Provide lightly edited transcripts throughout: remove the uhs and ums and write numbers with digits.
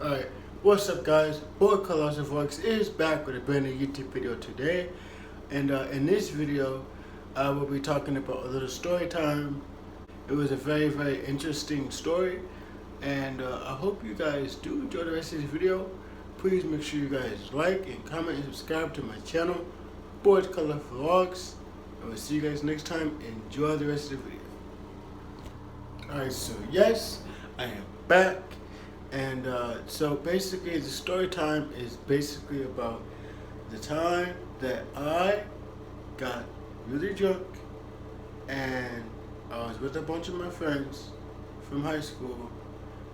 Alright, what's up guys? BoydColossalVlogs is back with a brand new YouTube video today. And in this video, I will be talking about a little story time. It was a very interesting story. And I hope you guys do enjoy the rest of this video. Please make sure you guys like and comment and subscribe to my channel, BoydColossalVlogs. I will see you guys next time. Enjoy the rest of the video. Alright, so yes, I am back. And so basically the story time is basically about the time that I got really drunk and I was with a bunch of my friends from high school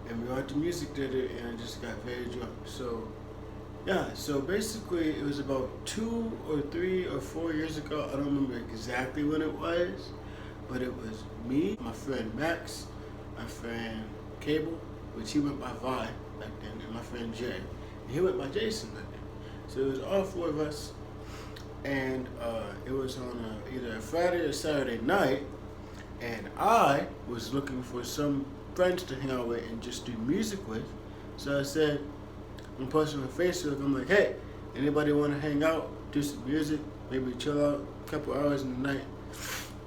and we went to music theater and I just got very drunk. So yeah, so basically it was about 2 or 3 or 4 years ago. I don't remember exactly when it was, but it was me, my friend Max, my friend Cable, which he went by Vi back then, and my friend Jay. And he went by Jason back then. So it was all 4 of us, and it was on either a Friday or Saturday night, and I was looking for some friends to hang out with and just do music with. So I said, I'm posting on Facebook, I'm like, hey, anybody want to hang out, do some music, maybe chill out a couple hours in the night?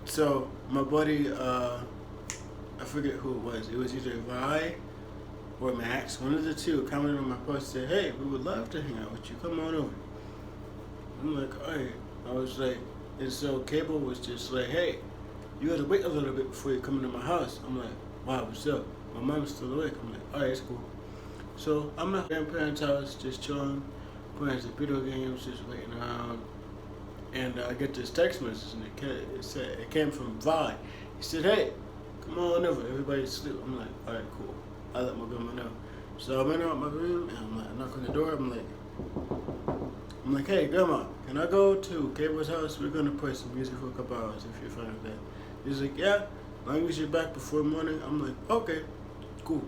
So my buddy, I forget who it was either Vi or Max, one of the two, commented on my post and said, hey, we would love to hang out with you, come on over. I'm like, alright. I was like, and so Cable was just like, hey, you gotta wait a little bit before you come into my house. I'm like, wow, what's up? My mom's still awake. I'm like, alright, it's cool. So I'm at my grandparents' house, just chilling, playing some video games, just waiting around. And I get this text message and it came from Vi. He said, hey, come on over, everybody's asleep. I'm like, alright, cool. I let my grandma know. So I went out my room and I'm like, I knock on the door. I'm like, hey, grandma, can I go to Cable's house? We're gonna play some music for a couple hours if you're fine with that. He's like, yeah, as long as you're back before morning. I'm like, okay, cool.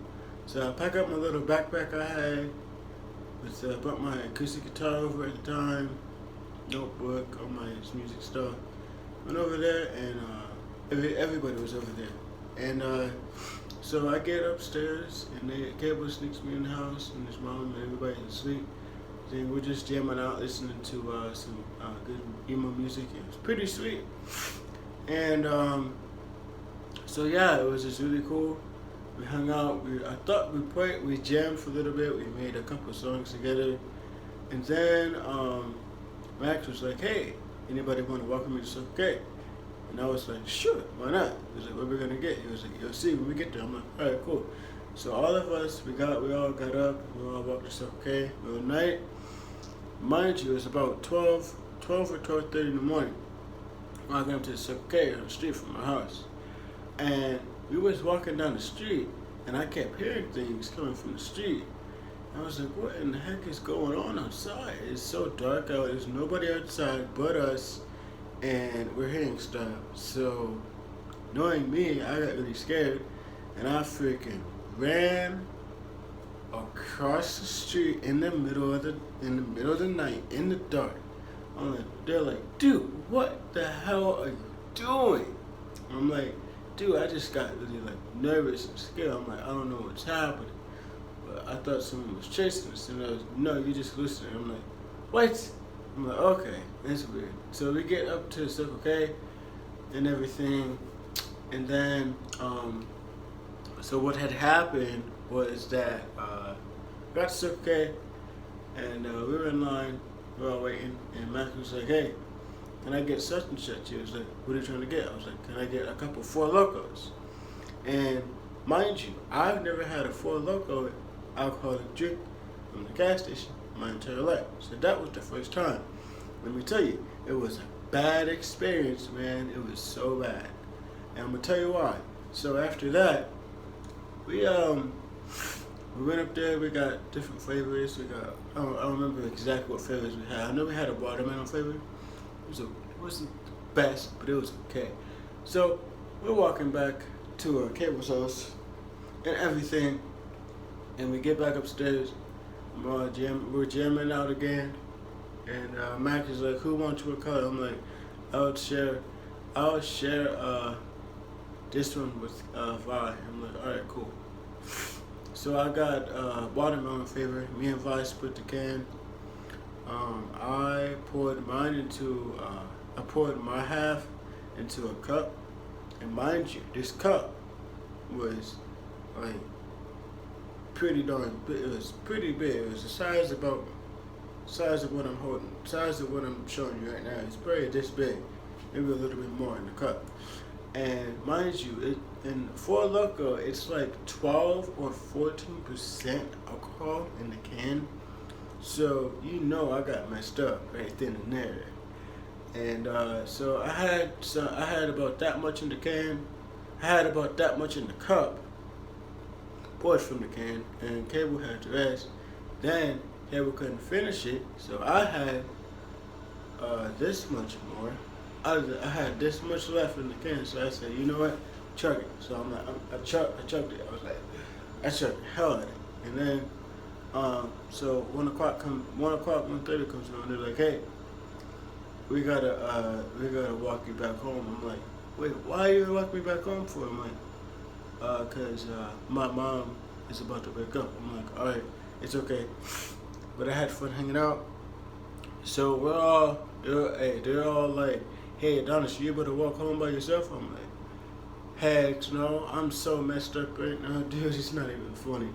So I pack up my little backpack I had. I brought my acoustic guitar over at the time, notebook, all my music stuff. Went over there and everybody was over there. And so I get upstairs and Cable sneaks me in the house and his mom and everybody's asleep. Then we're just jamming out, listening to some good emo music. It was pretty sweet. And so yeah, it was just really cool. We hung out. I thought we jammed for a little bit. We made a couple songs together. And then Max was like, hey, anybody want to welcome me to Circle K? And I was like, sure, why not? He was like, what are we gonna get? He was like, you'll see when we get there. I'm like, all right, cool. So all of us, we all got up, we all walked to Circle K. Middle of the night. Mind you, it was about 12 or 12:30 in the morning. Walking up to the Circle K on the street from my house. And we was walking down the street, and I kept hearing things coming from the street. I was like, what in the heck is going on outside? It's so dark out, there's nobody outside but us. And we're hearing stuff. So knowing me, I got really scared and I freaking ran across the street in the middle of the night, in the dark. They're like, dude, what the hell are you doing? I'm like, dude, I just got really nervous and scared. I'm like, I don't know what's happening. But I thought someone was chasing us and I was, no, you just listening. I'm like, what? I'm like, okay, that's weird. So we get up to Circle K and everything, and then, so what had happened was that we got to Circle K, and we were in line, we were all waiting, and Max was like, hey, can I get such and such? He was like, what are you trying to get? I was like, can I get a couple 4 Locos? And mind you, I've never had a 4 Loco alcoholic drink from the gas station my entire life. So that was the first time. Let me tell you, it was a bad experience, man. It was so bad. And I'm gonna tell you why. So after that, we went up there, we got different flavors. We got, I don't remember exactly what flavors we had. I know we had a watermelon flavor. It wasn't the best, but it was okay. So we're walking back to Cable's house and everything, and we get back upstairs. We're jamming out again, and Mac is like, who wants you a color? I'm like, I'll share this one with Vi. I'm like, alright, cool. So I got watermelon flavor. Me and Vice split the can. I poured mine into, I poured my half into a cup. And mind you, this cup was like pretty darn big. It was pretty big. It was the size of what I'm holding, size of what I'm showing you right now. It's probably this big, maybe a little bit more in the cup. And mind you, for a loco, it's like 12 or 14% alcohol in the can. So you know I got messed up right then and there. And so I had about that much in the can. I had about that much in the cup. Poured from the can, and Cable had the rest. Then Cable couldn't finish it, so I had this much more. I had this much left in the can, so I said, you know what, chug it. So I'm like, I chugged it. I was like, I chugged the hell out of it. And then, so 1:30 comes around. They're like, hey, we gotta walk you back home. I'm like, wait, why are you gonna walk me back home for? I'm like, cause my mom is about to wake up. I'm like, all right, it's okay. But I had fun hanging out. So they're all like, hey, Adonis, you able to walk home by yourself? I'm like, heck no, I'm so messed up right now, dude, it's not even funny.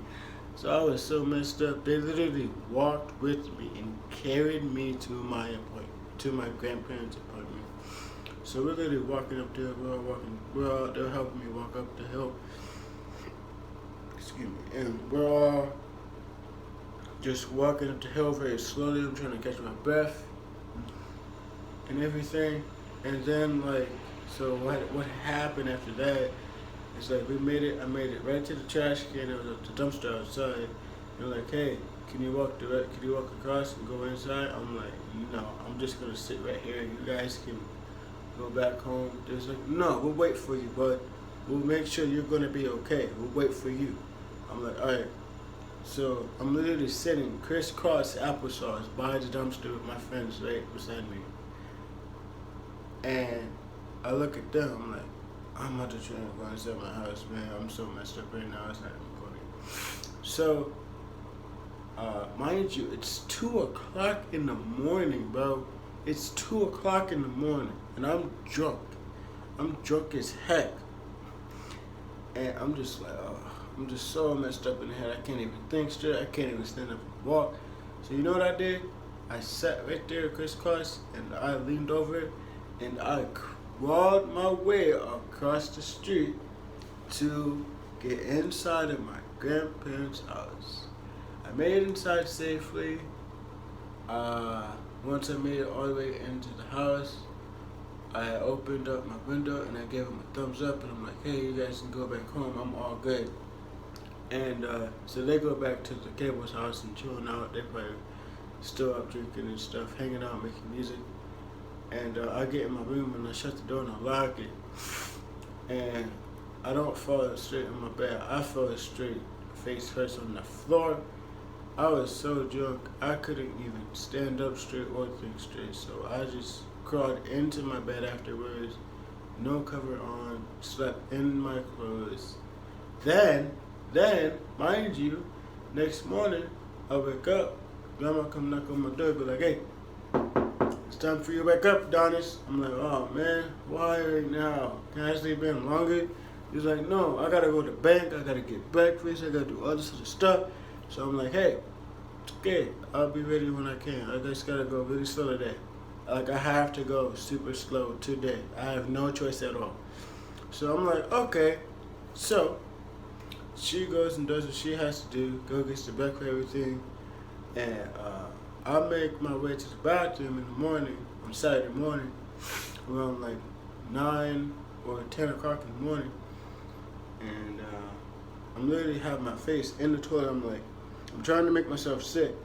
So I was so messed up, they literally walked with me and carried me to my appointment, to my grandparents' apartment. So we're literally walking up there, they're helping me walk up the hill. Excuse me, and we're all just walking up the hill very slowly. I'm trying to catch my breath and everything. And then like, so what happened after that is like I made it right to the trash can. There was the dumpster outside. They're like, hey, can you walk across and go inside? I'm like, no, I'm just gonna sit right here. You guys can go back home. They're like, no, we'll wait for you, but we'll make sure you're gonna be okay. We'll wait for you. I'm like, all right. So I'm literally sitting crisscross applesauce by the dumpster with my friends right beside me. And I look at them, I'm like, I'm about to try to go inside my house, man. I'm so messed up right now, it's not even funny. So, mind you, it's 2 o'clock in the morning, bro. It's 2 o'clock in the morning, and I'm drunk. I'm drunk as heck. And I'm just like, I'm just so messed up in the head. I can't even think straight. I can't even stand up and walk. So you know what I did? I sat right there crisscross, and I leaned over, and I crawled my way across the street to get inside of my grandparents' house. I made it inside safely. Once I made it all the way into the house, I opened up my window and I gave them a thumbs up, and I'm like, hey, you guys can go back home. I'm all good. And so they go back to the Cable's house and chilling out. They probably still up drinking and stuff, hanging out, making music. And I get in my room and I shut the door and I lock it. And I don't fall straight on my bed. I fell straight face first on the floor. I was so drunk, I couldn't even stand up straight or think straight. So I just crawled into my bed afterwards, no cover on, slept in my clothes. Then, mind you, next morning, I wake up, grandma come knock on my door, be like, hey, it's time for you to wake up, Adonis. I'm like, oh man, why right now? Can I sleep in longer? He's like, no, I gotta go to the bank, I gotta get breakfast, I gotta do all this other stuff. So I'm like, hey, it's okay, I'll be ready when I can. I just gotta go really slow today. Like, I have to go super slow today. I have no choice at all. So I'm like, okay. So she goes and does what she has to do, go gets the breakfast, everything. And I make my way to the bathroom in the morning, on Saturday morning, around like 9 or 10 o'clock in the morning. And I'm literally have my face in the toilet. I'm trying to make myself sick.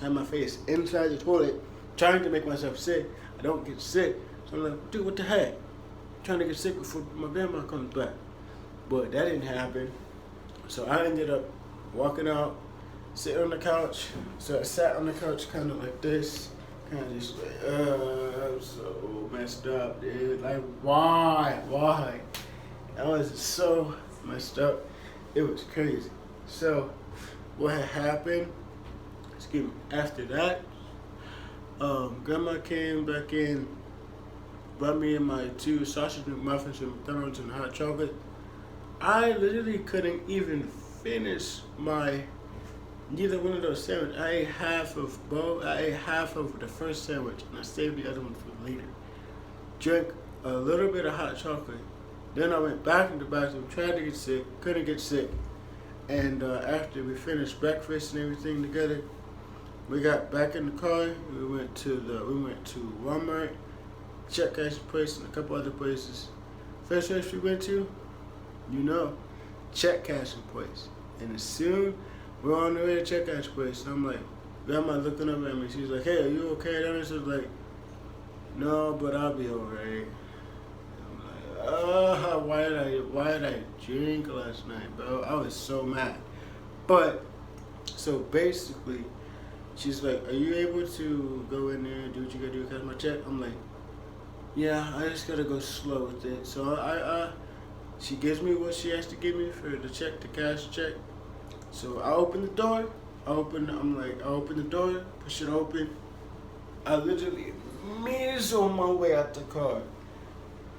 I have my face inside the toilet, trying to make myself sick. I don't get sick. So I'm like, dude, what the heck? I'm trying to get sick before my grandma comes back. But that didn't happen. So I ended up walking out, sitting on the couch. So I sat on the couch kind of like this. Kind of just like, I'm so messed up, dude. Like, why? I was so messed up. It was crazy. So what had happened, excuse me, after that, grandma came back in, brought me in my 2 sausage McMuffins and McDonald's and hot chocolate. I literally couldn't even finish neither one of those sandwiches. I ate half of the first sandwich and I saved the other one for later. Drank a little bit of hot chocolate. Then I went back in the bathroom, tried to get sick, couldn't get sick. And after we finished breakfast and everything together, we got back in the car. We went to Walmart, check cashing place, and a couple other places. First place we went to, check cashing place. And as soon we're on the way to check cashing place, I'm like, grandma looking up at me. She's like, "Hey, are you okay?" Adonis was like, "No, but I'll be alright." Why did I drink last night, bro? I was so mad. But so basically, she's like, "Are you able to go in there and do what you gotta do, cash my check?" I'm like, "Yeah, I just gotta go slow with it." So she gives me what she has to give me for the check, the cash check. So I open the door. I open the door, push it open. I literally minutes on my way out the car.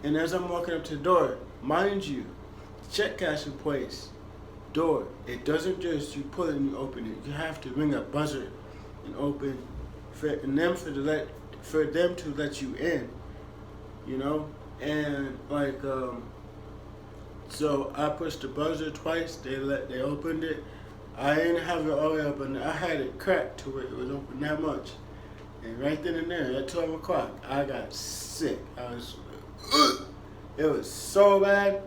And as I'm walking up to the door, mind you, check cashing place door, it doesn't just you pull it and you open it. You have to ring a buzzer and open for them to let you in, And so I pushed the buzzer twice. They opened it. I didn't have it all the way open. I had it cracked to where it was open that much. And right then and there, at 12 o'clock, I got sick. It was so bad.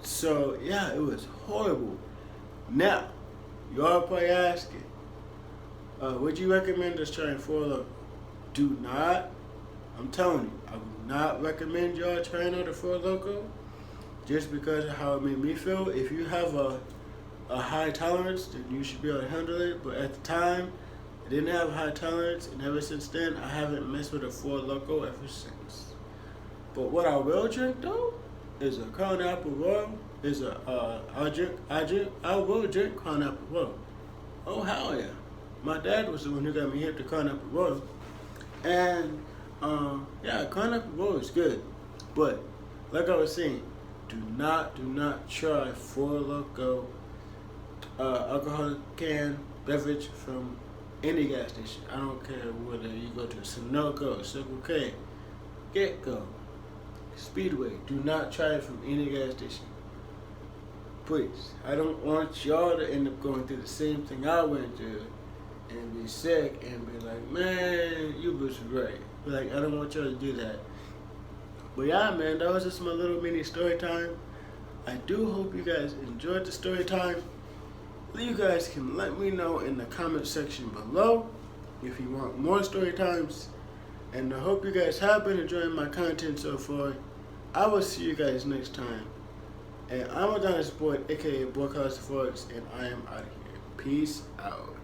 So yeah, it was horrible. Now, y'all probably asking, would you recommend us trying 4 Loco? Do not. I'm telling you, I would not recommend y'all trying out a 4 Loco, just because of how it made me feel. If you have a high tolerance, then you should be able to handle it. But at the time, I didn't have a high tolerance, and ever since then, I haven't messed with a 4 Loco ever since. But what I will drink though is a Crown Apple Royal. I will drink Crown Apple Royal. Oh hell yeah! My dad was the one who got me hip to Crown Apple Royal, and yeah, Crown Apple Royal is good. But like I was saying, do not try 4 Loco alcoholic can beverage from any gas station. I don't care whether you go to Sunoco, Circle K, Get-Go, Speedway. Do not try it from any gas station. Please. I don't want y'all to end up going through the same thing I went through and be sick and be like, "Man, you was right." Like, I don't want y'all to do that. But yeah, man, that was just my little mini story time. I do hope you guys enjoyed the story time. You guys can let me know in the comment section below if you want more story times. And I hope you guys have been enjoying my content so far. I will see you guys next time. And I'm Adonis Boyd, aka BoydColossalVlogs, and I am out of here. Peace out.